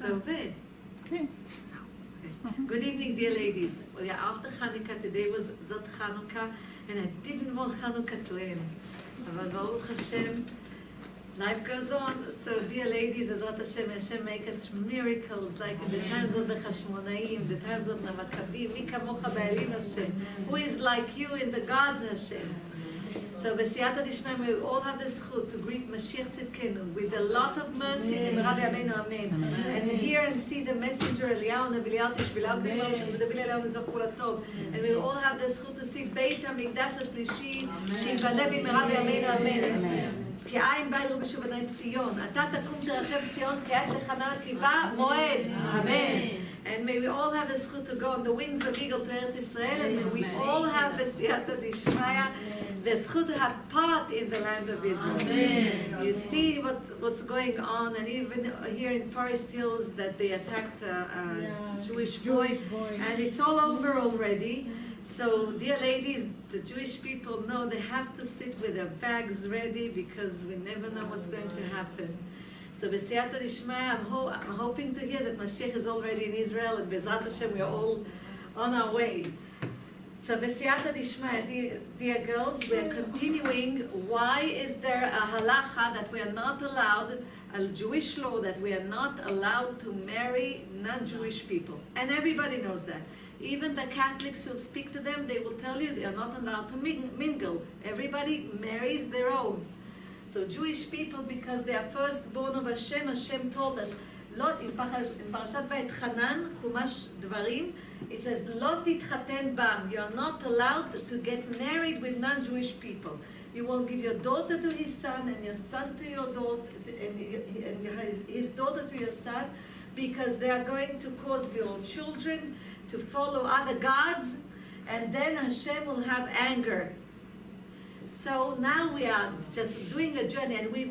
זה עובד. כן. Good evening, dear ladies. Well, yeah, after Hanukkah, today was Zot Hanukkah, and I didn't want Hanukkah to end. But Baruch Hashem, life goes on. So, dear ladies, Bezrat Hashem make us miracles, like in the times of the Hashmonaim, the times of the Maccabim, Mi Kamocha Ba'elim Hashem. Who is like you in the gods, Hashem? So, B'siyata Dishmai, we all have the zchut to greet Mashiach Tzidkenu with a lot of mercy, Rabbi Ameinu Amen. And hear and see the messenger Eliyahu Nevi'Eliyahu Tishbilahu B'Imam Shemudavil Eliyahu Mizach Kulatov. And we all have the zchut to see Beit HaMikdash HaShlishi Sheyivane B'Mehera B'Yameinu Amen. כעין בא אלו בשוב בני ציון, אתה תקום תרחב ציון כעת לחנה קיבה מועד, amen. And may we all have the zchut to go on the wings of eagle to Eretz Yisrael, and may we all have b'siyata d'ishmaya, the zchut to have part in the land of Israel. Amen. You see what's going on, and even here in Forest Hills that they attacked a Jewish boy, and it's all over already. So, dear ladies, the Jewish people know they have to sit with their bags ready because we never know what's going to happen. So, B'siyata D'Ishmaya, I'm hoping to hear that Mashiach is already in Israel, and B'ezrat Hashem, we are all on our way. So, B'siyata D'Ishmaya, dear girls, we are continuing. Why is there a halacha that we are not allowed, a Jewish law that we are not allowed to marry non-Jewish people? And everybody knows that. Even the Catholics, you'll speak to them, they will tell you they are not allowed to mingle. Everybody marries their own. So Jewish people, because they are firstborn of Hashem, Hashem told us, in Parashat Va'etchanan, Chumash Dvarim, it says, Lo titchaten bam. You are not allowed to get married with non-Jewish people. You won't give your daughter to his son, and your son to your daughter, and his daughter to your son, because they are going to cause your children to follow other gods, and then Hashem will have anger. So now we are just doing a journey, and we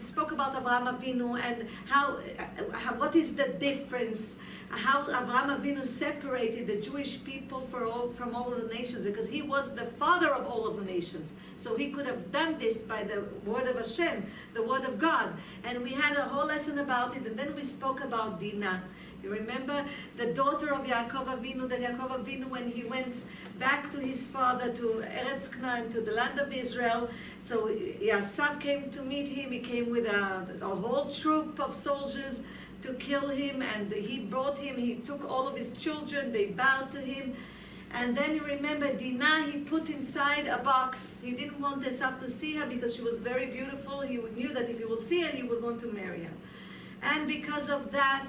spoke about Avraham Avinu and how what is the difference, how Avraham Avinu separated the Jewish people from all of the nations, because he was the father of all of the nations. So he could have done this by the word of Hashem, the word of God. And we had a whole lesson about it, and then we spoke about Dinah. You remember the daughter of Yaakov Avinu, that Yaakov Avinu, when he went back to his father, to Eretz Canaan, to the land of Israel, so Yasav came to meet him. He came with a whole troop of soldiers to kill him, and he took all of his children, they bowed to him. And then you remember Dinah, he put inside a box. He didn't want Esav to see her because she was very beautiful. He knew that if he would see her, he would want to marry her. And because of that,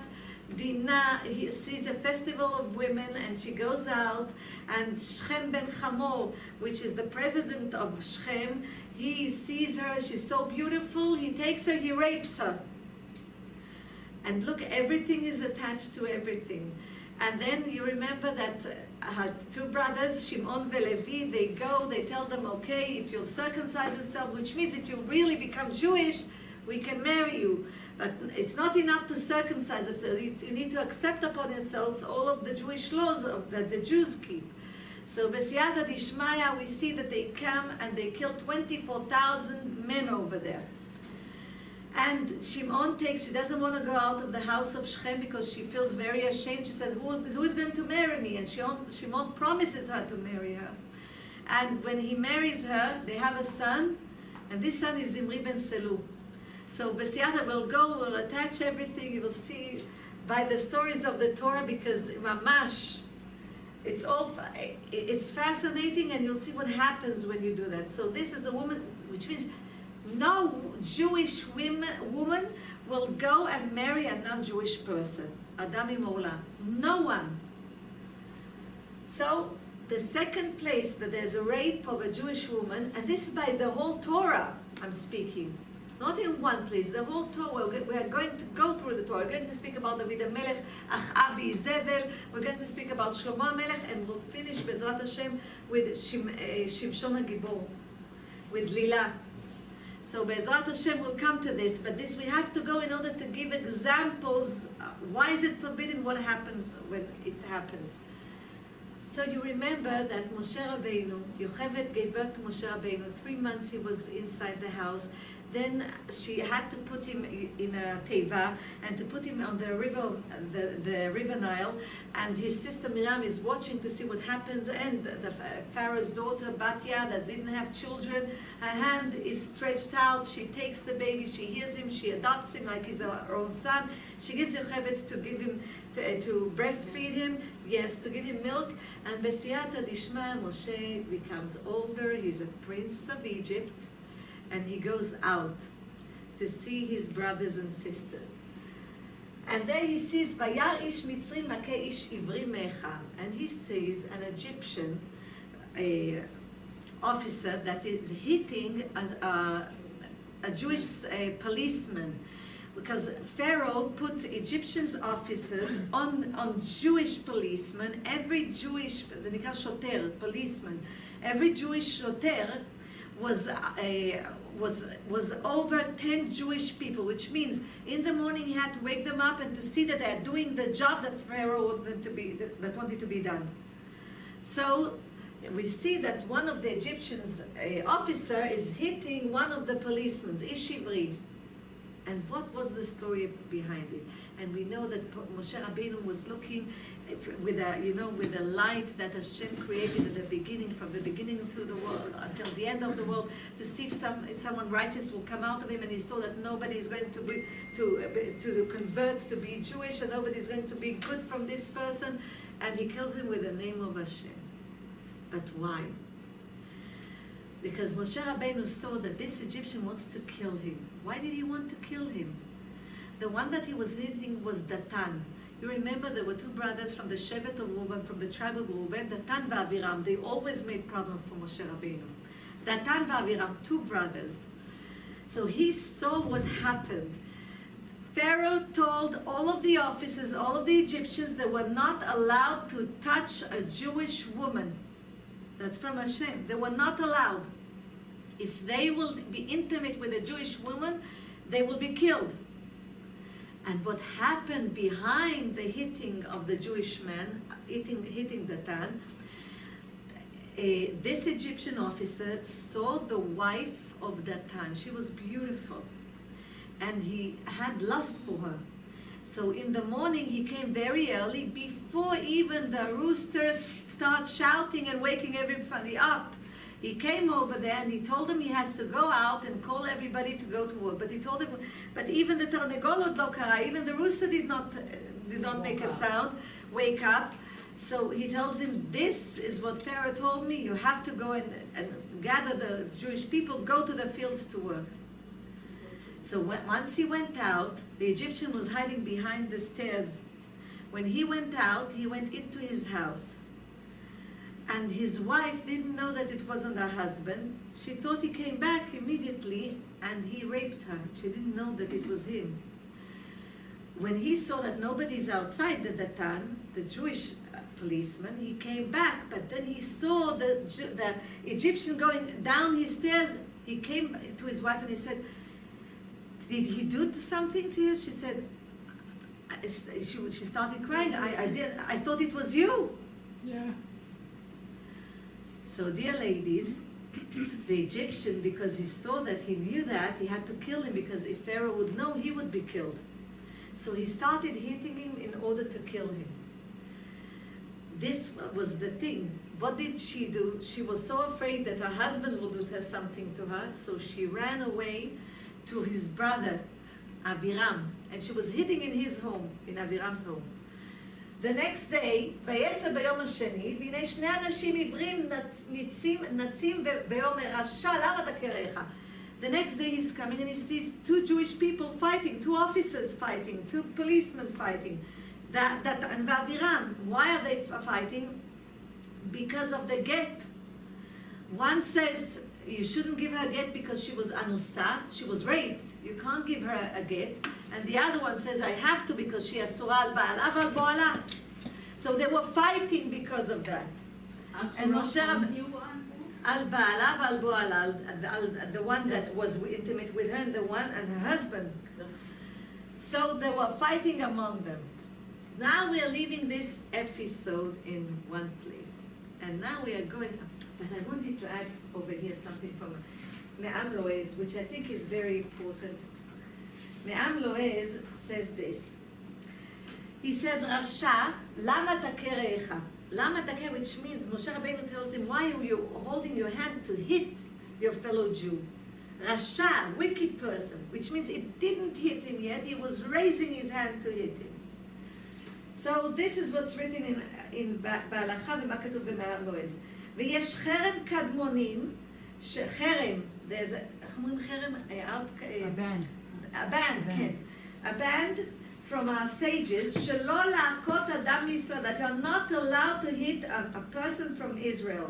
Dinah, he sees a festival of women, and she goes out, and Shechem ben Hamor, which is the president of Shechem, he sees her, she's so beautiful, he takes her, he rapes her. And look, everything is attached to everything. And then you remember that her two brothers, Shimon and Levi, they tell them, okay, if you'll circumcise yourself, which means if you really become Jewish, we can marry you. But it's not enough to circumcise themselves. You need to accept upon yourself all of the Jewish laws that the Jews keep. So, B'siyata D'Ishmaya, we see that they come and they kill 24,000 men over there. And Shimon she doesn't want to go out of the house of Shechem because she feels very ashamed. She said, who is going to marry me? And Shimon promises her to marry her. And when he marries her, they have a son, and this son is Zimri ben Selu. So B'siyata will will attach everything. You will see by the stories of the Torah, because Mamash, it's fascinating, and you'll see what happens when you do that. So this is a woman, which means no Jewish woman will go and marry a non-Jewish person. Adam Imola. No one. So the second place that there's a rape of a Jewish woman, and this is by the whole Torah I'm speaking. Not in one place, the whole Torah. We are going to go through the Torah. We're going to speak about David Melech, Achab, Zevel. We're going to speak about Shlomo Melech, and we'll finish Bezrat Hashem with Shimshon HaGibor, with Lila. So Bezrat Hashem will come to this, but this we have to go in order to give examples. Why is it forbidden? What happens when it happens? So you remember that Moshe Rabbeinu, Yocheved gave birth to Moshe Rabbeinu. 3 months he was inside the house. Then she had to put him in a teva and to put him on the river Nile. And his sister Miriam is watching to see what happens. And the Pharaoh's daughter Batya, that didn't have children, her hand is stretched out. She takes the baby. She hears him. She adopts him like he's her own son. She gives Yocheved to give him to breastfeed him. Yes, to give him milk. And B'siyata Dishma, Moshe becomes older. He's a prince of Egypt. And he goes out to see his brothers and sisters. And there he sees, Vayar ish Mitzri makeh ish ivri mecha. And he sees an Egyptian officer that is hitting a Jewish policeman. Because Pharaoh put Egyptian officers on Jewish policemen. Every Jewish, זה נקרא שוטר, policeman, every Jewish שוטר was over 10 Jewish people, which means in the morning he had to wake them up and to see that they're doing the job that Pharaoh wanted to be done. So we see that one of the Egyptians officer is hitting one of the policemen, Ish Ivri. And what was the story behind it? And we know that Moshe Rabbeinu was looking with a light that Hashem created at the beginning, from the beginning to the world until the end of the world, to see if someone righteous will come out of him. And he saw that nobody is going to convert to be Jewish, and nobody is going to be good from this person. And he kills him with the name of Hashem. But why? Because Moshe Rabbeinu saw that this Egyptian wants to kill him. Why did he want to kill him? The one that he was hitting was Datan. You remember there were two brothers from the Shevet of Reuben, from the tribe of Reuben, Datan and Aviram. They always made problems for Moshe Rabbeinu. Datan and Aviram, two brothers. So he saw what happened. Pharaoh told all of the officers, all of the Egyptians, they were not allowed to touch a Jewish woman. That's from Hashem. They were not allowed. If they will be intimate with a Jewish woman, they will be killed. And what happened behind the hitting of the Jewish man, hitting Datan, this Egyptian officer saw the wife of Datan. She was beautiful. And he had lust for her. So in the morning he came very early, before even the rooster starts shouting and waking everybody up. He came over there and he told him he has to go out and call everybody to go to work. But he told him, but even the Tarnegolot lo kara, even the rooster did not make a sound, wake up. So he tells him, this is what Pharaoh told me, you have to go and gather the Jewish people, go to the fields to work. So once he went out, the Egyptian was hiding behind the stairs. When he went out, he went into his house. And his wife didn't know that it wasn't her husband. She thought he came back immediately and he raped her. She didn't know that it was him. When he saw that nobody's outside the Datan, the Jewish policeman, he came back, but then he saw the Egyptian going down his stairs. He came to his wife and he said, did he do something to you? She said, she started crying. I thought it was you. Yeah. So dear ladies, the Egyptian, because he saw that, he knew that, he had to kill him, because if Pharaoh would know, he would be killed. So he started hitting him in order to kill him. This was the thing. What did she do? She was so afraid that her husband will do something to her, so she ran away to his brother, Aviram, and she was hiding in his home, in Aviram's home. The next day, ויצא ביום השני, והנה שני אנשים עברים נצים ויאמר רשע, למה תקרעך? The next day he's coming and he sees two Jewish people fighting, two officers fighting, two policemen fighting. And Aviram, why are they fighting? Because of the get. One says, you shouldn't give her a get because she was anusa, she was raped. You can't give her a get. And the other one says, I have to because she asura al ba'ala v'al bo'ala. So they were fighting because of that. And Moshe al ba'ala v'al bo'ala, the one that was intimate with her and the one and her husband. So they were fighting among them. Now we are leaving this episode in one place. And now we are going, but I wanted to add over here something from Me'am Loez, which I think is very important. Me'am Loez says this. He says, Rasha, lama takerecha. Lama take, which means Moshe Rabbeinu tells him, why are you holding your hand to hit your fellow Jew? Rasha, wicked person, which means it didn't hit him yet, he was raising his hand to hit him. So this is what's written in בהלכה ומה כתוב במאמר לועז. ויש חרם קדמונים, שחרם, איך אומרים חרם? A band, כן. A band from our sages, שלא להכות אדם מישראל, that you are not allowed to hit a person from Israel.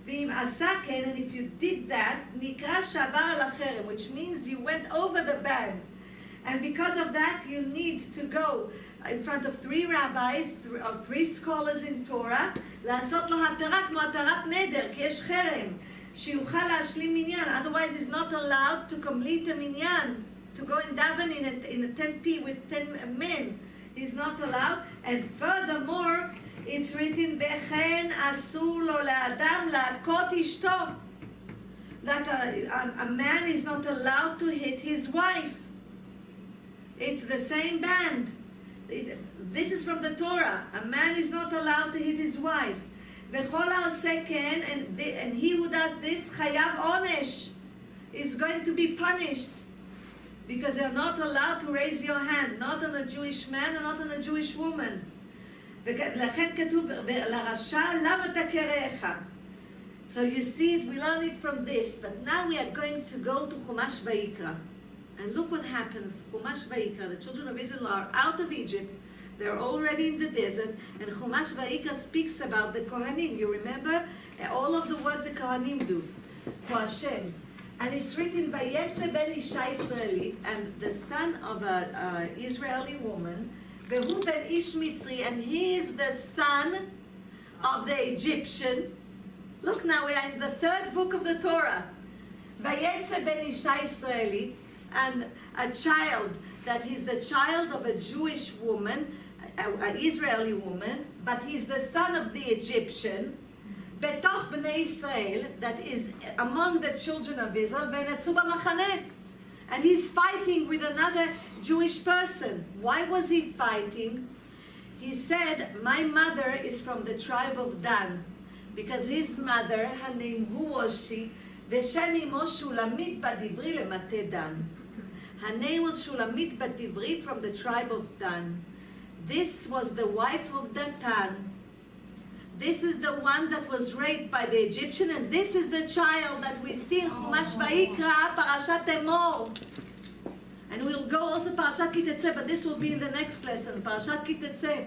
ואם עשה כן, and if you did that, נקרא שעבר על החרם, which means you went over the band. And because of that, you need to go in front of 3 rabbis, or 3 scholars in Torah, לעשות לו התרה כמו התרת נדר, כי יש חרם, שיוכל להשלים מניין, otherwise he's not allowed to complete a minyan, to go and daven in a 10p with 10 men. He's not allowed, and furthermore, it's written, וכן אסור לו לאדם להכות אשתו, that a man is not allowed to hit his wife. It's the same band. This is from the Torah. A man is not allowed to hit his wife. וכל העושה כן, and he who does this, חייב עונש, is going to be punished. Because you're not allowed to raise your hand, not on a Jewish man and not on a Jewish woman. ולכן כתוב, לרשע למה תקרעך? So you see it, we learn it from this, but now we are going to go to Chumash Vayikra. And look what happens. Chumash Vayikra, the children of Israel are out of Egypt. They're already in the desert. And Chumash Vayikra speaks about the Kohanim. You remember all of the work the Kohanim do for Hashem. And it's written by Yetze ben Isha Israeli, and the son of an Israeli woman, Vehu ben Ish Mitzri, and he is the son of the Egyptian. Look now, we are in the 3rd book of the Torah. Vayetze ben Isha Israeli, and a child that he's the child of a Jewish woman, an Israeli woman, but he's the son of the Egyptian, betoch bnei Israel, that is among the children of Israel, v'netzu b'machaneh, and he's fighting with another Jewish person. Why was he fighting? He said, my mother is from the tribe of Dan, because his mother, her name, who was she? V'shem imo Shulamit bat Divri lemate Dan. Her name was Shulamit bat Divri from the tribe of Dan. This was the wife of Datan. This is the one that was raped by the Egyptian, and this is the child that we see in Chumash Vayikra, Parashat Emor. And we'll go also Parashat Ki Tetzeh, but this will be in the next lesson, Parashat Ki Tetzeh.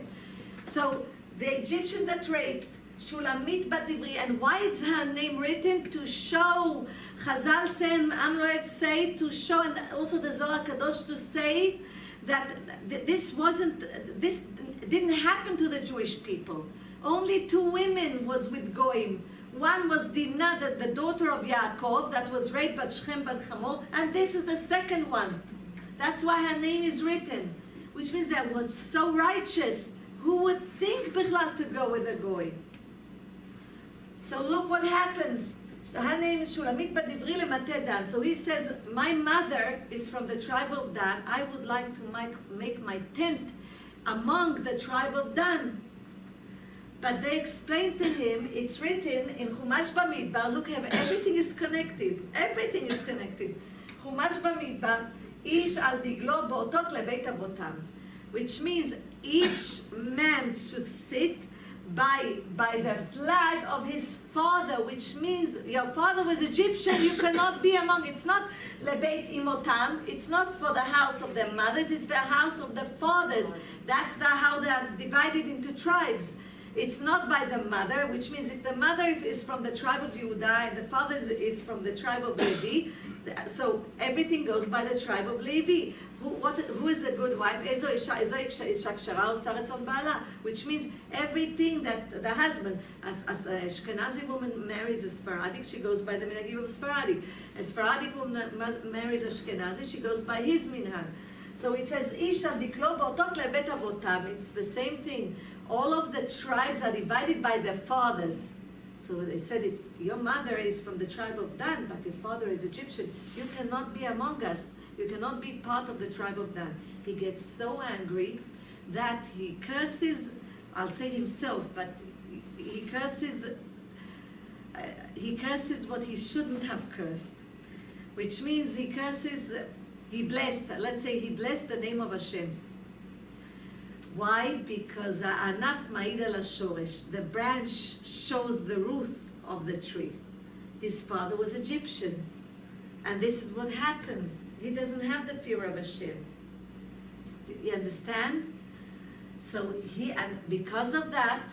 So the Egyptian that raped, Shulamit bat Divri, and why is her name written? To show, Chazal say, and Am Loev say, to show, and also the Zohar Kadosh to say, that this didn't happen to the Jewish people. Only 2 women was with Goyim. One was Dinah, the daughter of Yaakov, that was raped by Shechem ben Hamor, and this is the second one. That's why her name is written, which means that was so righteous. Who would think Bichlal to go with a Goy? So look what happens. Her name is Shulamit bat Divri lemate Dan. So he says, my mother is from the tribe of Dan. I would like to make my tent among the tribe of Dan. But they explained to him, it's written in Chumash Bamidbar, look here, everything is connected. Everything is connected. Chumash Bamidbar, ish al diglo bo'otot lebeit avotam. Which means each man should sit by the flag of his father, which means your father was Egyptian, you cannot be among. It's not lebeit imotam, it's not for the house of their mothers, it's the house of the fathers. That's how they are divided into tribes. It's not by the mother, which means if the mother is from the tribe of Yehuda and the father is from the tribe of Levi, so everything goes by the tribe of Levi. Who is a good wife? Which means everything that the husband, as an Ashkenazi woman marries a Sephardic, she goes by the minhagim of Sephardic. A Sephardic woman marries a Ashkenazi, she goes by his minhag. So it says, Isha diklo bo'otot lebeit avotam. It's the same thing. All of the tribes are divided by their fathers. So they said, it's your mother is from the tribe of Dan, but your father is Egyptian. You cannot be among us. You cannot be part of the tribe of Dan. He gets so angry that he curses, I'll say himself, but he curses what he shouldn't have cursed, which means he blessed, let's say he blessed the name of Hashem. Why? Because anaf ma'id al shoresh, the branch shows the root of the tree. His father was Egyptian, and this is what happens. He doesn't have the fear of Hashem. You understand? So and because of that,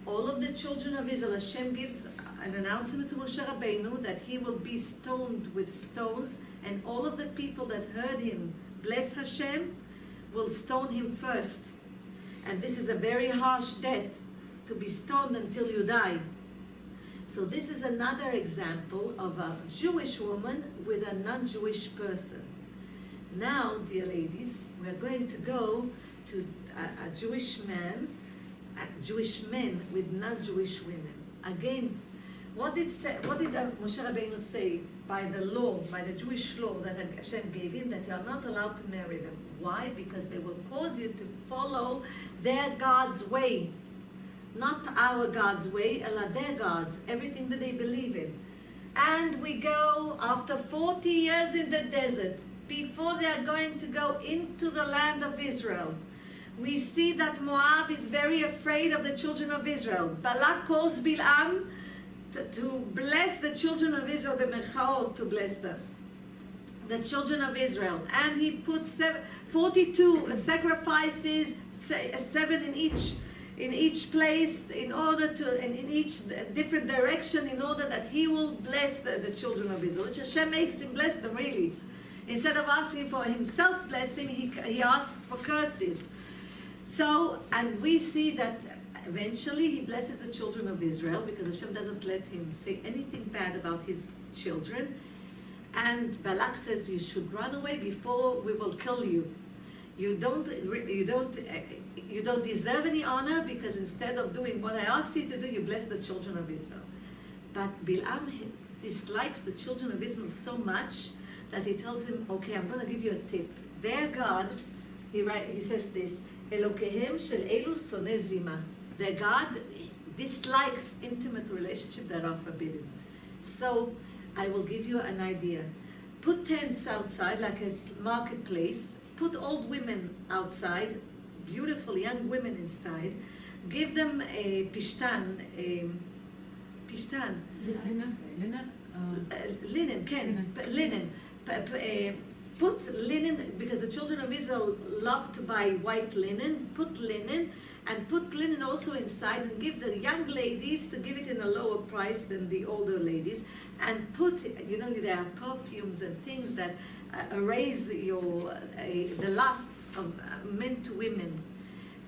all of the children of Israel, Hashem gives an announcement to Moshe Rabbeinu that he will be stoned with stones, and all of the people that heard him bless Hashem will stone him first. And this is a very harsh death, to be stoned until you die. So this is another example of a Jewish woman with a non-Jewish person. Now, dear ladies, we're going to go to a Jewish men with non-Jewish women. Again, what did Moshe Rabbeinu say by the law, by the Jewish law that Hashem gave him, that you are not allowed to marry them? Why? Because they will cause you to follow their God's way. Not our God's way, their God's, everything that they believe in. And we go after 40 years in the desert, before they are going to go into the land of Israel. We see that Moab is very afraid of the children of Israel. Balak calls Bilam to bless the children of Israel, b'merchaot, to bless them, the children of Israel. And he puts 42 sacrifices, 7 in each place, in order to, and in each different direction, in order that he will bless the children of Israel, which Hashem makes him bless them, really. Instead of asking for himself blessing, he asks for curses. So, and we see that eventually he blesses the children of Israel, because Hashem doesn't let him say anything bad about his children. And Balak says, you should run away before we will kill you. You don't deserve any honor, because instead of doing what I asked you to do, you bless the children of Israel. But Bilam dislikes the children of Israel so much that he tells him, okay, I'm going to give you a tip. Their God, he says this, Elokehem shel elu soneh zima. Their God dislikes intimate relationships that are forbidden. So I will give you an idea. Put tents outside, like a marketplace. Put old women outside, beautiful young women inside. Give them a pishtan, linen, linen. Put linen, because the children of Israel love to buy white linen. Put linen, and put linen also inside, and give the young ladies to give it in a lower price than the older ladies. And put, there are perfumes and things that erase the lust of men to women.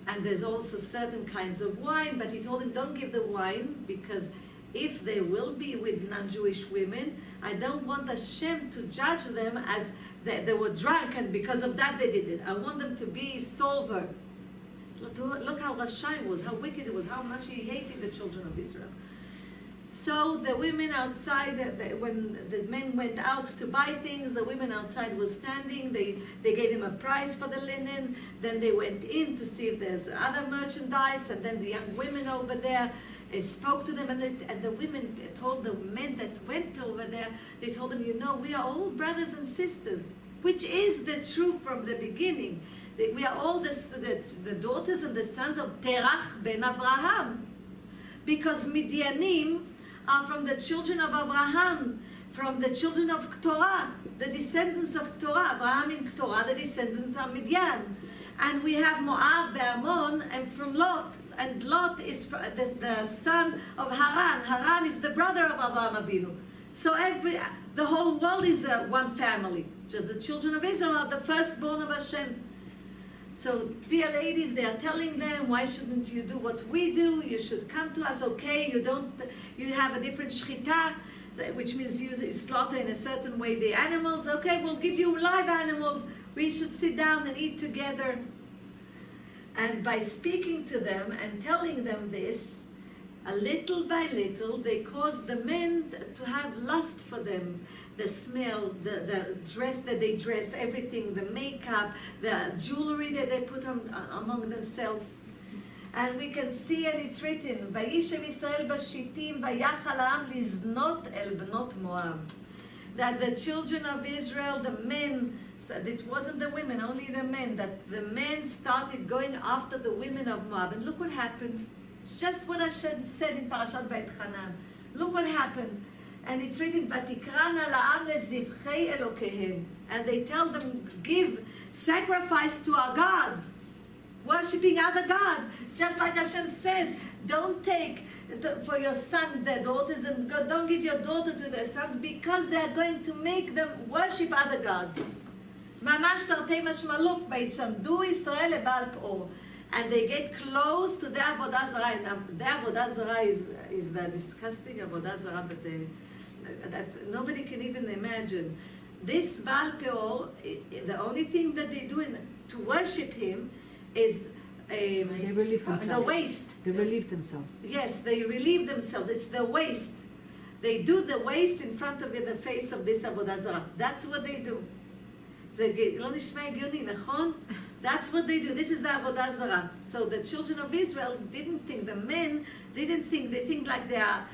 And there's also certain kinds of wine, but he told him, don't give the wine, because if they will be with non-Jewish women, I don't want Hashem to judge them as they were drunk, and because of that they did it. I want them to be sober. Look how Rashay was, how wicked it was, how much he hated the children of Israel. So the women outside, when the men went out to buy things, the women outside were standing. They gave him a price for the linen. Then they went in to see if there's other merchandise. And then the young women over there spoke to them. And the women told the men that went over there, they told them, we are all brothers and sisters, which is the truth from the beginning. We are all the daughters and the sons of Terach ben Abraham. Because Midianim are from the children of Abraham, from the children of Keturah, the descendants of Keturah. Abraham in Keturah, the descendants of Midian. And we have Moab, Ammon, and from Lot. And Lot is the son of Haran. Haran is the brother of Abraham Avinu. So the whole world is one family. Just the children of Israel are the firstborn of Hashem. So, dear ladies, they are telling them, why shouldn't you do what we do? You should come to us, okay? You have a different shchita, which means you slaughter in a certain way the animals. Okay, we'll give you live animals. We should sit down and eat together. And by speaking to them and telling them this, A little by little, they caused the men to have lust for them. The smell, the dress that they dress, everything, the makeup, the jewelry that they put on among themselves. And we can see, and it's written, Vayishem Yisrael b'shittim, vayachal ha'am liznot el bnot Moab. That the children of Israel, the men, so it wasn't the women, only the men, that the men started going after the women of Moab. And look what happened. Just what Hashem said in Parashat Vayetchanan. Look what happened. And it's written, Vatikrana la'am lezivchei Elokehem. And they tell them, give sacrifice to our gods. Worshipping other gods. Just like Hashem says, don't take for your son their daughters, and don't give your daughter to their sons, because they are going to make them worship other gods. Mamash tartei mashma, look, vaytzamdu Yisrael lebal p'or. And they get close to the Avodah Zarah. And the Avodah Zarah is the disgusting Avodah Zarah that nobody can even imagine. This Baal Peor, the only thing that they do to worship him is they relieve themselves. the waste. They relieve themselves. Yes, they relieve themselves. It's the waste. They do the waste in front of the face of this Avodah Zarah. That's what they do. לא נשמע הגיוני, נכון? That's what they do. This is the Avodah Zarah. So the children of Israel didn't think, the men didn't think, they think like they are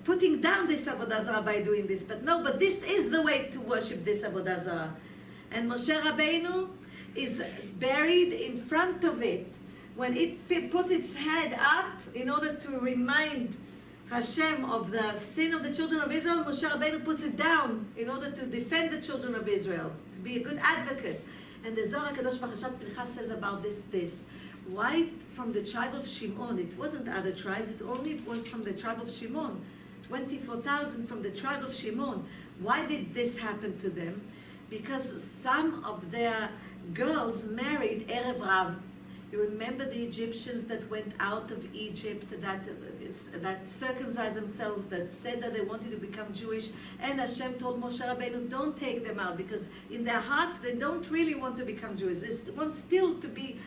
putting down this Avodah Zarah by doing this. But no, but this is the way to worship this Avodah Zarah. And Moshe Rabbeinu is buried in front of it. When it puts its head up in order to remind Hashem of the sin of the children of Israel, Moshe Rabbeinu puts it down in order to defend the children of Israel, to be a good advocate. And the Zohar HaKadosh Parashat Pinchas says about this. Why from the tribe of Shimon? It wasn't other tribes, it only was from the tribe of Shimon. 24,000 from the tribe of Shimon. Why did this happen to them? Because some of their girls married Erev Rav. You remember the Egyptians that went out of Egypt, that circumcised themselves, that said that they wanted to become Jewish, and Hashem told Moshe Rabbeinu, don't take them out, because in their hearts they don't really want to become Jewish. They want still to be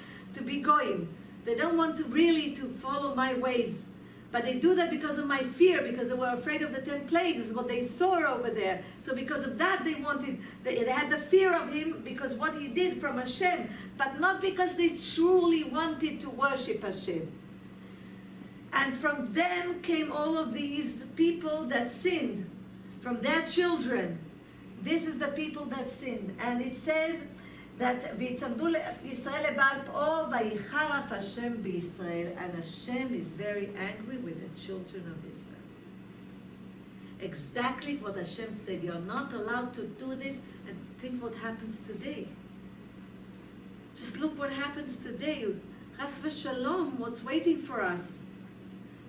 goyim. They don't want to really to follow my ways. But they do that because of my fear, because they were afraid of the 10 plagues, what they saw over there. So because of that they had the fear of him because what he did from Hashem, but not because they truly wanted to worship Hashem. And from them came all of these people that sinned, from their children. This is the people that sinned. And it says that v'yitzamdu Yisrael lebal p'or v'yicharaf Hashem b'Yisrael, and Hashem is very angry with the children of Israel. Exactly what Hashem said. You're not allowed to do this, and think what happens today. Just look what happens today. Chas v'shalom, what's waiting for us?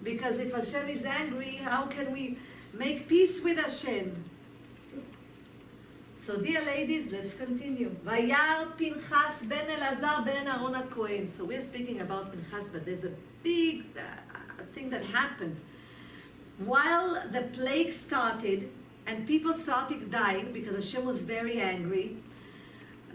Because if Hashem is angry, how can we make peace with Hashem? So dear ladies, let's continue. Vayar Pinchas ben Elazar ben Aaron HaKohen. So we're speaking about Pinchas, but there's a big thing that happened. While the plague started and people started dying because Hashem was very angry,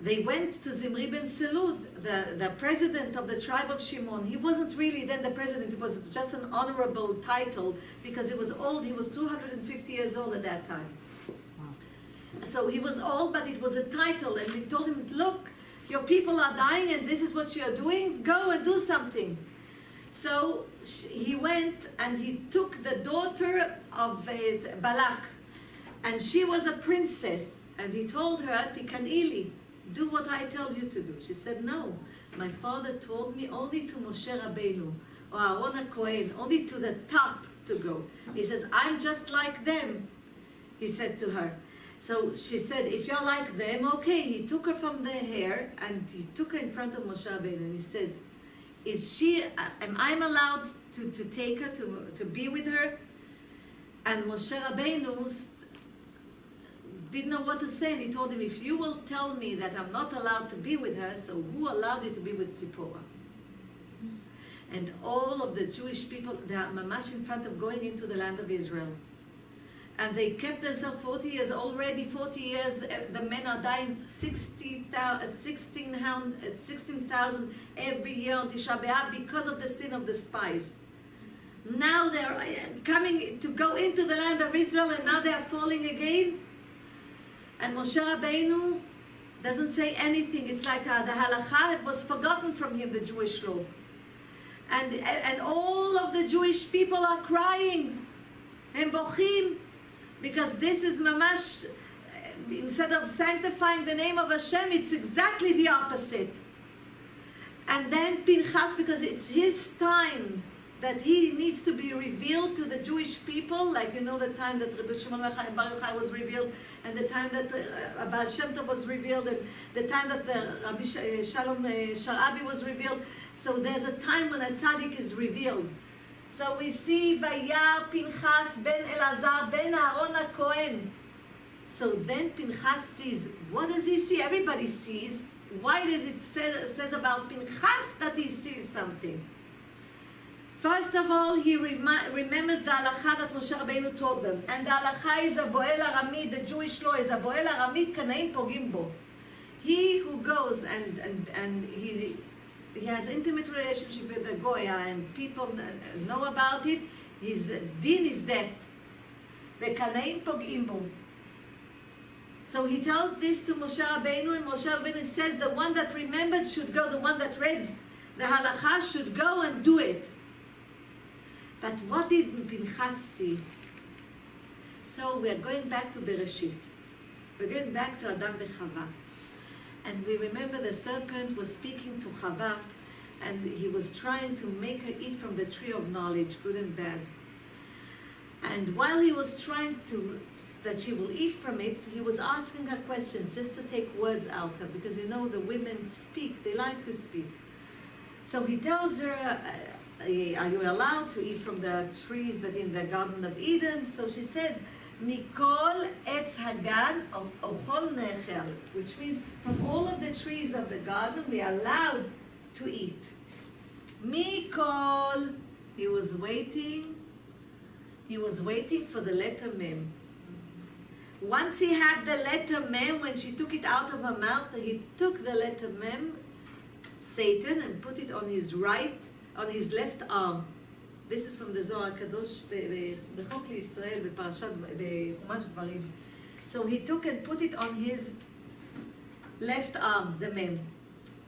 they went to Zimri ben Selud, the president of the tribe of Shimon. He wasn't really then the president, it was just an honorable title because he was old, he was 250 years old at that time. So he was old, but it was a title, and they told him, look, your people are dying and this is what you're doing, go and do something. So he went and he took the daughter of Balak, and she was a princess, and he told her, Tikanili, do what I tell you to do. She said, no, my father told me only to Moshe Rabbeinu, or Aaron HaKohen, only to the top to go. He says, I'm just like them, he said to her. So she said, if you're like them, okay. He took her from the hair and he took her in front of Moshe Rabbeinu, and he says, am I allowed to take her, to be with her? And Moshe Rabbeinu didn't know what to say, and he told him, if you will tell me that I'm not allowed to be with her, so who allowed you to be with Zipporah? And all of the Jewish people, they are mamash in front of going into the land of Israel. And they kept themselves 40 years, already 40 years, the men are dying 16,000 every year on Tisha B'Av because of the sin of the spies. Now they're coming to go into the land of Israel, and now they are falling again. And Moshe Rabbeinu doesn't say anything. It's like the halakha, it was forgotten from him, the Jewish law. And all of the Jewish people are crying and bochim, because this is mamash, instead of sanctifying the name of Hashem, it's exactly the opposite. And then Pinchas, because it's his time that he needs to be revealed to the Jewish people, like the time that Rabbi Shimon Bar Yochai was revealed, and the time that Baal Shem Tov was revealed, and the time that the Rabbi Shalom Sharabi was revealed. So there's a time when a tzaddik is revealed. So we see Vayar Pinchas ben Elazar ben Aaron HaKohen. So then Pinchas sees. What does he see? Everybody sees. Why does it says about Pinchas that he sees something? First of all, he remembers the halakha that Moshe Rabbeinu told them. And the halakha is a boel aramid, the Jewish law is a boel aramid, kanaim pogim bo. He who goes and he has intimate relationship with the Goya and people know about it, his din is death. V'kanaim pogim bo. So he tells this to Moshe Rabbeinu, and Moshe Rabbeinu says the one that remembered should go, the one that read the halakha should go and do it. But what did Pinchas see? So we are going back to Bereshit. We're going back to Adam v'Chava. And we remember the serpent was speaking to Chava, and he was trying to make her eat from the tree of knowledge, good and bad. And while he was trying that she will eat from it, he was asking her questions just to take words out of her, because the women speak, they like to speak. So he tells her, are you allowed to eat from the trees that in the Garden of Eden? So she says, Mikol etz hagan ochol nechel, which means from all of the trees of the garden we are allowed to eat. Mikol, he was waiting for the letter mem. Once he had the letter mem, when she took it out of her mouth, he took the letter mem, Satan, and put it on his left arm. This is from the Zohar Kadosh, בחוק לישראל, בחומש דברים. So he took and put it on his left arm, the mem.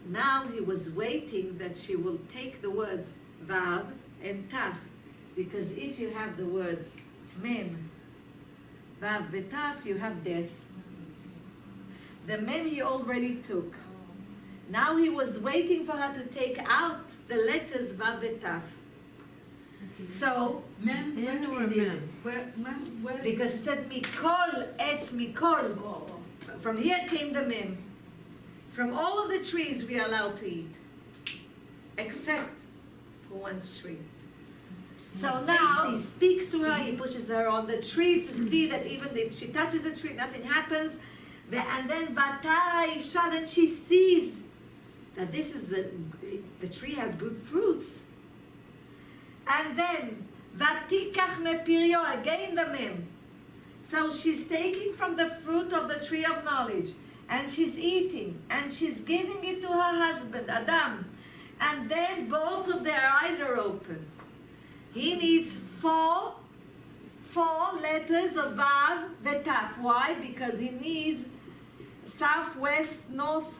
Now he was waiting that she will take the words vav and taf, because if you have the words mem, vav v'taf, you have death. The mem he already took. Now he was waiting for her to take out the letters vav v'taf. So, Men or men? Where? Because she said mikol etz mikol. From here came the mem. From all of the trees we are allowed to eat, except for one tree. So now he speaks to her, he pushes her on the tree to see that even if she touches the tree, nothing happens. And then Batara Isha, then she sees that the tree has good fruits. And then Vatikach mepiryo, again the mem. So she's taking from the fruit of the tree of knowledge, and she's eating, and she's giving it to her husband, Adam. And then both of their eyes are open. He needs four letters of Vav Vetaf. Why? Because he needs southwest, north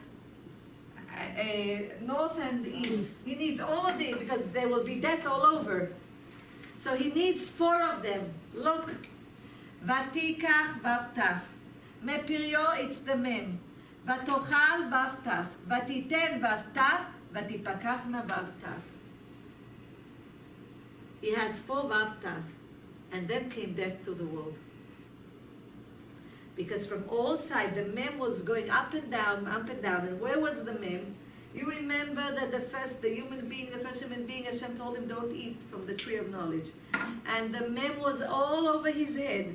and east. He needs all of these because there will be death all over. So he needs 4 of them. Look. Vatikach Vav Taf. Mepiryo, it's the mem. Vatochal Vav Taf. Vatiten Vav Taf. Vatipakachna Vav Taf. He has 4 Vav Taf. And then came death to the world. Because from all sides, the mem was going up and down, up and down. And where was the mem? You remember that the first human being, Hashem told him, don't eat from the tree of knowledge. And the mem was all over his head,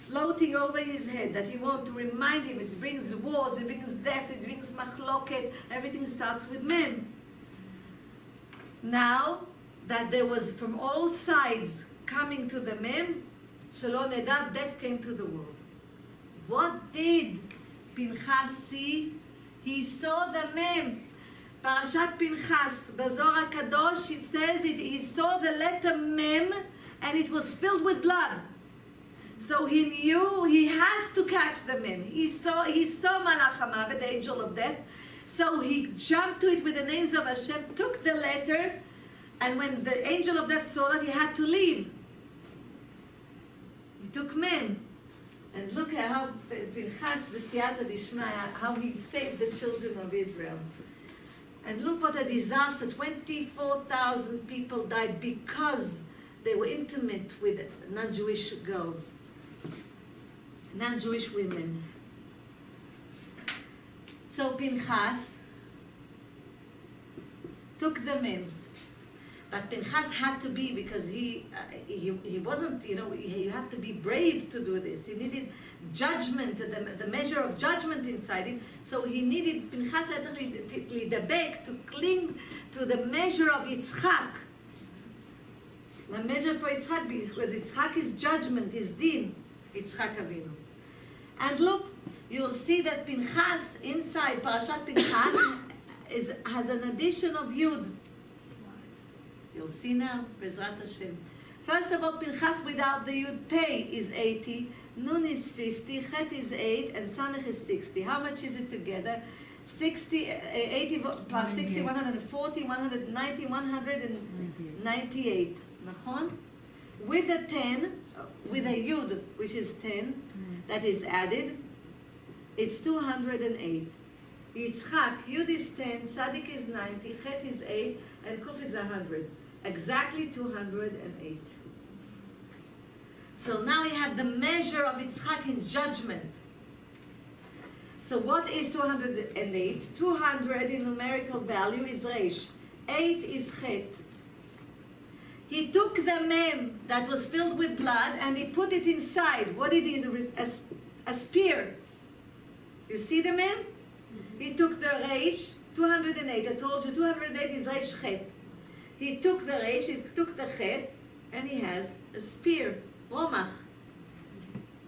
floating over his head, that he wanted to remind him. It brings wars, it brings death, it brings machloket. Everything starts with mem. Now that there was from all sides coming to the mem, Shalom Edat, death came to the world. What did Pinchas see? He saw the mem. Parashat Pinchas, Bazor HaKadosh, it says he saw the letter Mem and it was filled with blood. So he knew he has to catch the Mem. He saw Malach HaMavet, the angel of death. So he jumped to it with the names of Hashem, took the letter, and when the angel of death saw that, he had to leave. He took Mem. And look at how Pinchas v'siyata dishmaya, how he saved the children of Israel. And look what a disaster. 24,000 people died because they were intimate with non-Jewish girls, non-Jewish women. So Pinchas took them in. But Pinchas had to be, because he wasn't, you have to be brave to do this. He needed judgment, the measure of judgment inside him. So he needed, Pinchas had to cling to the measure of Yitzchak. The measure for Yitzchak, because Yitzchak is judgment, is din, Yitzchak Avinu. And look, you'll see that Pinchas, inside Parashat Pinchas, has an addition of Yud. You'll see now, Bezrat Hashem. First of all, Pinchas without the Yud Pei is 80, Nun is 50, Chet is 8, and Samech is 60. How much is it together? 80 plus 60, 140, 190, 198. Nachon? With a 10, with a Yud, which is 10, that is added, it's 208. Yitzchak, Yud is 10, Tzadik is 90, Chet is 8, and Kuf is 100. Exactly 208. So now we have the measure of Yitzchak in judgment. So what is 208? 200 in numerical value is Reish. 8 is Chet. He took the Mem that was filled with blood and he put it inside. What it is? A spear. You see the Mem? He took the Reish, 208. I told you 208 is Reish Chet. He took the Reish, he took the Chet, and he has a spear, Romach.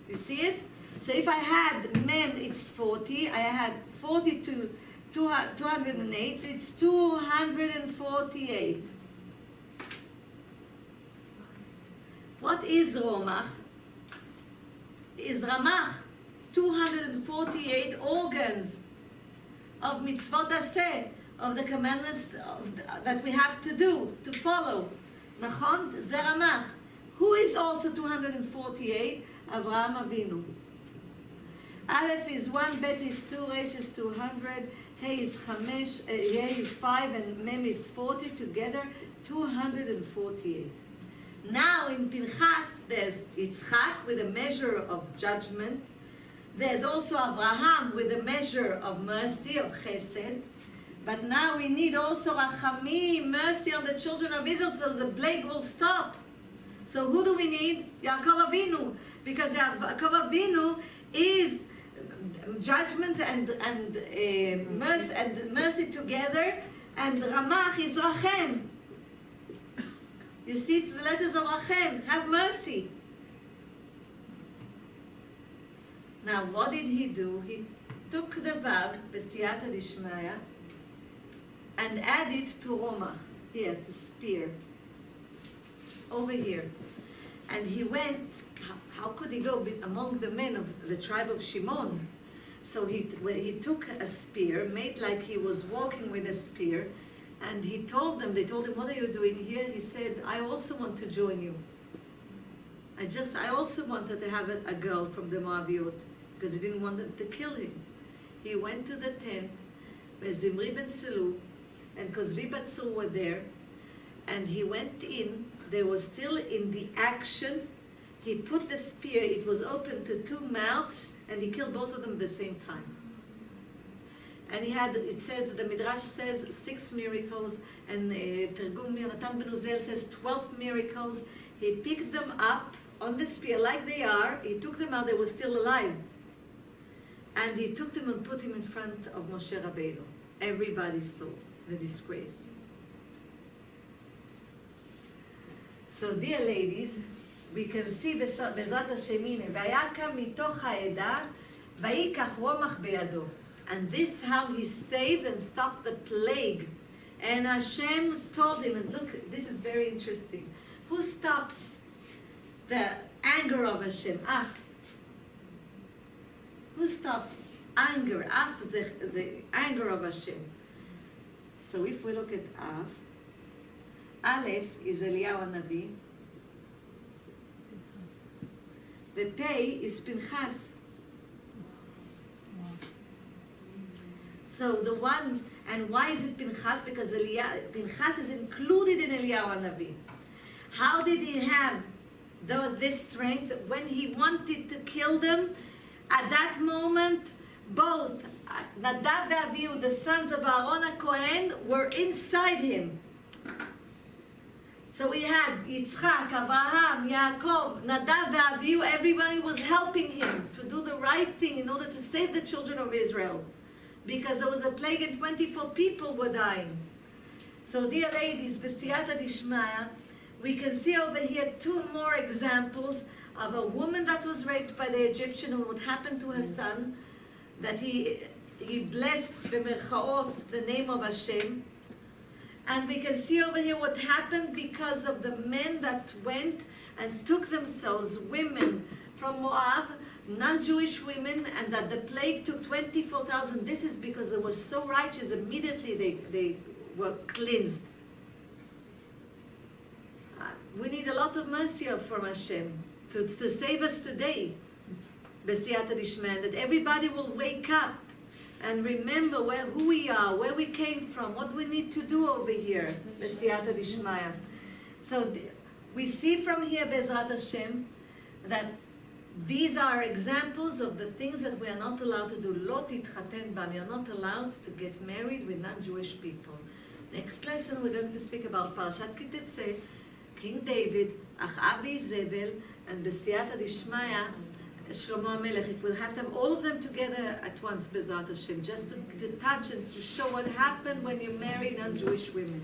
You see it? So if I had Mem, it's 40. I had 40 to 208, so it's 248. What is Romach? Is Ramach 248 organs of mitzvot aseh, of the commandments that we have to do, to follow. Nachon, ze Ramach. Who is also 248? Avraham Avinu. Aleph is 1, Bet is 2, Resh is 200, Hey is 5, Hey is 5, and Mem is 40, together 248. Now in Pinchas there's Yitzchak with a measure of judgment. There's also Abraham with a measure of mercy, of chesed. But now we need also Rachamim, mercy on the children of Israel, so the plague will stop. So who do we need? Yaakov Avinu. Because Yaakov Avinu is judgment and mercy together, and Ramach is Rachem. You see, it's the letters of Rachem. Have mercy. Now, what did he do? He took the Vav, B'siyata Dishmaya, and added to Romach, here, to spear, over here. And he went, how could he go among the men of the tribe of Shimon? So he took a spear, made like he was walking with a spear, and they told him, what are you doing here? He said, I also want to join you. I also wanted to have a girl from the Moabiyot, because he didn't want them to kill him. He went to the tent where Zimri ben Selu and Kozvi Batsur were there, and he went in. They were still in the action. He put the spear, it was open to 2 mouths, and he killed both of them at the same time. And it says, the Midrash says 6 miracles, and Tergum Yonatan ben Uziel says 12 miracles. He picked them up on the spear like they are. He took them out, they were still alive. And he took them and put him in front of Moshe Rabbeinu. Everybody saw the disgrace. So dear ladies, we can see בעזרת השם, הנה, והיה קם מתוך העדה, ויקח רומח בידו. And this how he saved and stopped the plague. And Hashem told him, and look, this is very interesting. Who stops the anger of Hashem? Af. Who stops anger? Af is the anger of Hashem. So if we look at Af, Aleph is Eliyahu Hanavi, the Pei is Pinchas. So the one, and why is it Pinchas? Because Pinchas is included in Eliyahu Hanavi. How did he have this strength? When he wanted to kill them, at that moment, both Nadav and Avihu, the sons of Aaron HaKohen, were inside him. So we had Yitzchak, Abraham, Yaakov, Nadav and Avihu, everybody was helping him to do the right thing in order to save the children of Israel. Because there was a plague and 24 people were dying. So dear ladies, B'siyata Dishmaya, we can see over here two more examples of a woman that was raped by the Egyptian and what happened to her son, that he blessed, b'merchaot, the name of Hashem. And we can see over here what happened because of the men that went and took themselves women from Moab, non-Jewish women, and that the plague took 24,000. This is because they were so righteous, immediately they were cleansed. We need a lot of mercy from Hashem to save us today, B'siyata Dishmaya, that everybody will wake up and remember who we are, where we came from, what we need to do over here, B'siyata Dishmaya. So we see from here, Bezrat Hashem, that these are examples of the things that we are not allowed to do. Lo titchaten bam. We are not allowed to get married with non-Jewish people. Next lesson we're going to speak about Parashat Kitetse, King David, Achab Zevel, and B'siyata Dishmaya, Shlomo HaMelech. If we'll have them, all of them together at once, Bezrat Hashem, just to touch and to show what happened when you marry non-Jewish women.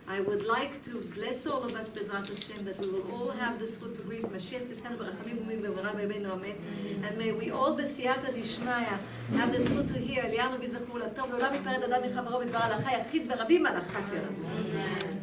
I would like to bless all of us, Bezrat Hashem, that we will all have the zchut to greet Mashiach Tzidkenu b'rachamim u'mim b'mehera b'yameinu amen. And may we all b'siyata dishmaya have the zchut to hear, Elianu v'zachru l'tov, לעולם יפרד אדם מחברו בדבר הלכה, יחיד ורבים הלכה כרבים.